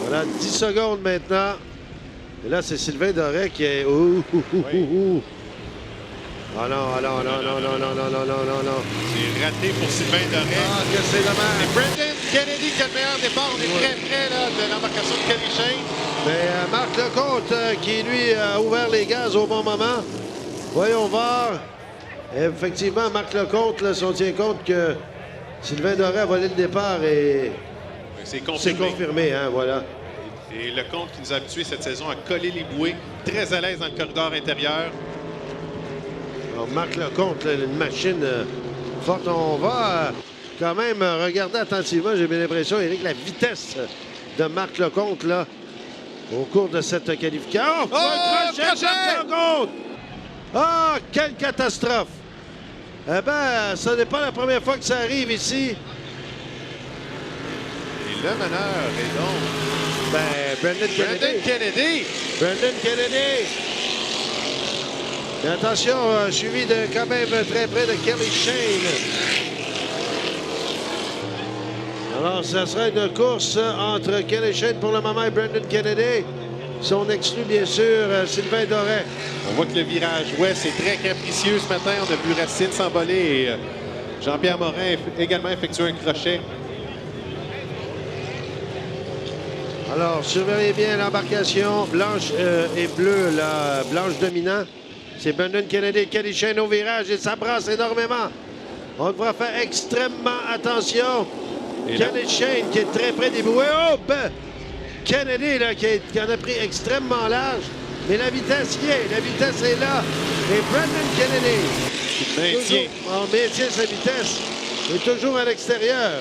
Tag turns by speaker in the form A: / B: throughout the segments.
A: Voilà, 10 secondes maintenant. Et là, c'est Sylvain Doré qui est... Ouh, ouh, ouh, ouh. Ah non, ah non, non, non, non, non, non, non, non, non, non.
B: C'est raté pour Sylvain Doré.
A: Ah, que c'est dommage.
B: C'est Brendan Kennedy qui a le meilleur départ. On est très près là, de l'embarcation de Kelly Shane.
A: Mais Marc Lecomte qui, lui, a ouvert les gaz au bon moment. Voyons voir. Effectivement, Marc Lecomte, là, si on tient compte que Sylvain Doré a volé le départ et
B: C'est
A: c'est
B: confirmé.
A: confirmé, hein, voilà.
B: Et Lecomte qui nous a habitués cette saison à coller les bouées. Très à l'aise dans le corridor intérieur.
A: Alors, Marc Lecomte, là, une machine forte. On va quand même regarder attentivement, j'ai bien l'impression, Éric, la vitesse de Marc Lecomte, là, au cours de cette qualification. Oh, un crochet de Marc Lecomte! Ah, quelle catastrophe! Eh bien, ce n'est pas la première fois que ça arrive ici.
B: Et le meneur est donc
A: Brendan
B: Brendan Kennedy.
A: Brendan Kennedy. Et attention, suivi de quand même très près de Kelly Shane. Alors, ça sera une course entre Kelly Shane pour le moment et Brendan Kennedy. Si on exclut, bien sûr, Sylvain Doré.
B: On voit que le virage ouest est très capricieux ce matin. On a vu Racine s'envoler et Jean-Pierre Morin également effectuer un crochet.
A: Alors, surveillez bien l'embarcation blanche et bleue, la blanche dominant. C'est Brendan Kennedy, Kelly Shane au virage et ça brasse énormément. On devra faire extrêmement attention.
B: Et
A: Kelly Shane qui est très près des bouées. Oh, ben, Kennedy là, qui en a pris extrêmement large. Mais la vitesse y est. La vitesse est là. Et Brendan Kennedy on maintient sa vitesse. Et toujours à l'extérieur.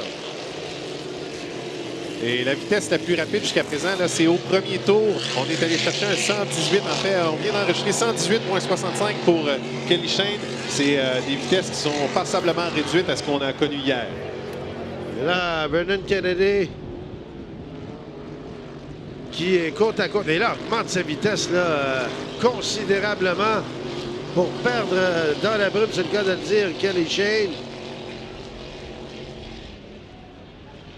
B: Et la vitesse la plus rapide jusqu'à présent, c'est au premier tour. On est allé chercher un 118. En fait, on vient d'enregistrer 118,65 pour Kelly Shane. C'est des vitesses qui sont passablement réduites à ce qu'on a connu hier.
A: Et là, Brendan Kennedy qui est côte à côte. Et là, augmente sa vitesse là, considérablement pour perdre dans la brume, c'est le cas de le dire, Kelly Shane.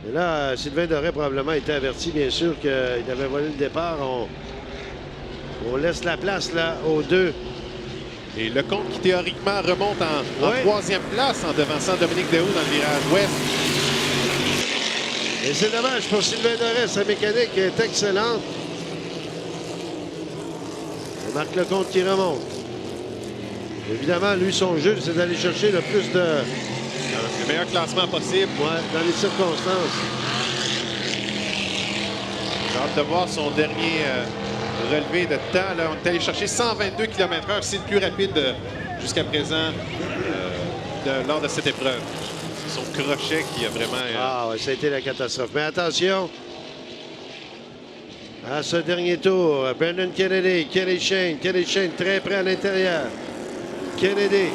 A: Et là, Sylvain Doré probablement été averti, bien sûr, qu'il avait volé le départ. On laisse la place là aux deux.
B: Et Lecomte qui théoriquement remonte en troisième place en devançant Dominique Daou dans le virage ouest.
A: Et c'est dommage pour Sylvain Doré, sa mécanique est excellente. Et Marc Lecomte qui remonte. Évidemment, lui, son jeu, c'est d'aller chercher le plus de...
B: Le meilleur classement possible.
A: Ouais, dans les circonstances.
B: J'ai hâte de voir son dernier relevé de temps. Là, on est allé chercher 122 km/h. C'est le plus rapide jusqu'à présent lors de cette épreuve. C'est son crochet qui a vraiment...
A: Ah ouais, ça a été la catastrophe. Mais attention à ce dernier tour. Brendan Kennedy, Kelly Shane très près à l'intérieur. Kennedy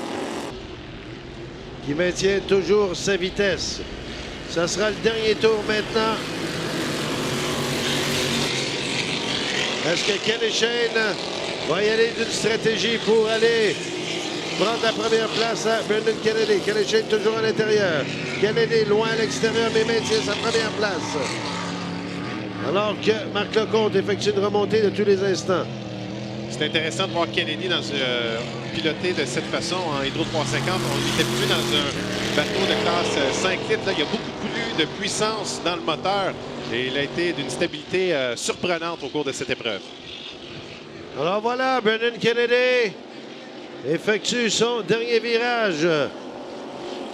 A: qui maintient toujours sa vitesse. Ça sera le dernier tour maintenant. Est-ce que Kelly Shane va y aller d'une stratégie pour aller prendre la première place à Brendan Kennedy? Kelly Shane toujours à l'intérieur. Kennedy loin à l'extérieur, mais maintient sa première place. Alors que Marc Lecomte effectue une remontée de tous les instants.
B: C'est intéressant de voir Kennedy piloter de cette façon en Hydro 350. On est habitué dans un bateau de classe 5 litres. Là, il y a beaucoup plus de puissance dans le moteur et il a été d'une stabilité surprenante au cours de cette épreuve.
A: Alors voilà, Brendan Kennedy effectue son dernier virage.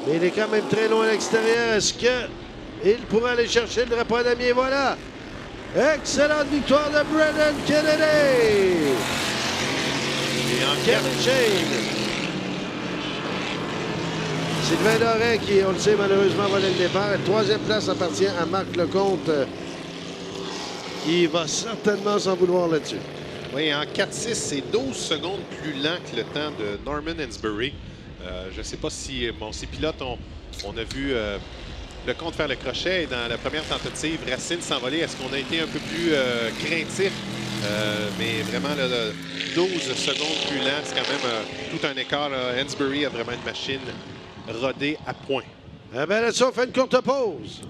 A: Mais il est quand même très loin à l'extérieur. Est-ce qu'il pourra aller chercher le drapeau damier? Voilà! Excellente victoire de Brendan Kennedy!
B: Et en
A: Kelly Shane. Sylvain Doré qui, on le sait, malheureusement volé le départ. La troisième place appartient à Marc Lecomte qui va certainement s'en vouloir là-dessus.
B: Oui, en 4-6, c'est 12 secondes plus lent que le temps de Norman Hansberry. Je ne sais pas si ces pilotes on a vu Lecomte faire le crochet et dans la première tentative, Racine s'envoler. Est-ce qu'on a été un peu plus craintif? Mais vraiment, là, 12 secondes plus lent, c'est quand même tout un écart. Hansberry a vraiment une machine rodée à point.
A: Eh bien, là-dessus, on fait une courte pause.